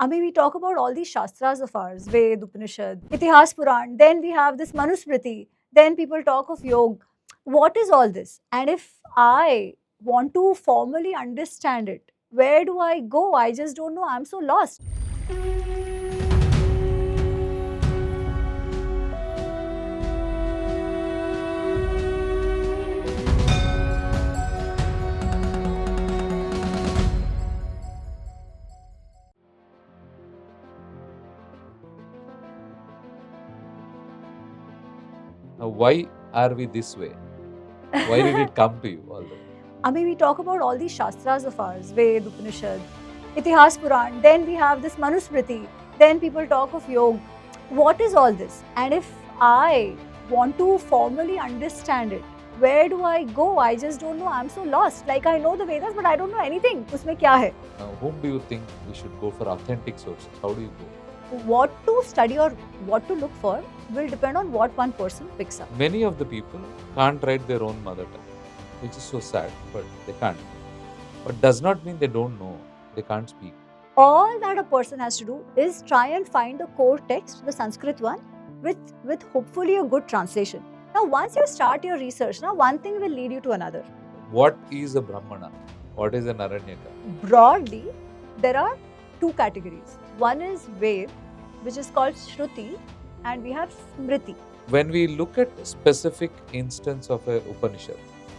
I mean, we talk about all these Shastras of ours, Ved, Upanishad, Itihas Puran, then we have this Manusmriti, then people talk of Yoga. What is all this? And if I want to formally understand it, where do I go? I just don't know. I'm so lost. Now, why are we this way? Why did it come to you all the way? I mean, we talk about all these Shastras of ours, Ved, Upanishad, Itihas Puran, then we have this Manusmriti, then people talk of Yoga. What is all this? And if I want to formally understand it, where do I go? I just don't know. I'm so lost. Like I know the Vedas, but I don't know anything. Usme kya hai? Now, whom do you think we should go for authentic sources? How do you go? What to study or what to look for will depend on what one person picks up. Many of the people can't write their own mother tongue, which is so sad, but they can't. But does not mean they don't know, they can't speak. All that a person has to do is try and find the core text, the Sanskrit one, with hopefully a good translation. Now, once you start your research, now one thing will lead you to another. What is a Brahmana? What is an Aranyaka? Broadly, there are two categories. One is Ved, which is called Shruti, and we have Smriti. When we look at a specific instance of a Upanishad,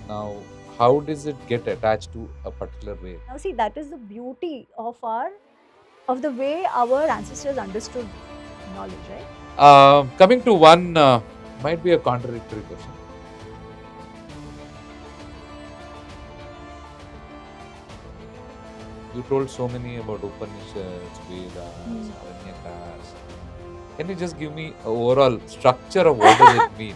now how does it get attached to a particular way? Now, see, that is the beauty of the way our ancestors understood knowledge, right? Coming to one, might be a contradictory question. You told so many about Upanishads, Vedas, Aranyakas. Can you just give me an overall structure of what does it mean?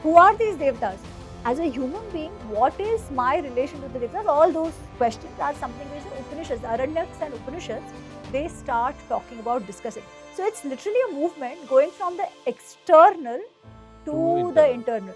Who are these devtas? As a human being, what is my relation to the devtas? All those questions are something which the Upanishads, Aranyaks and Upanishads, they start talking about, discussing. So it's literally a movement going from the external to the internal.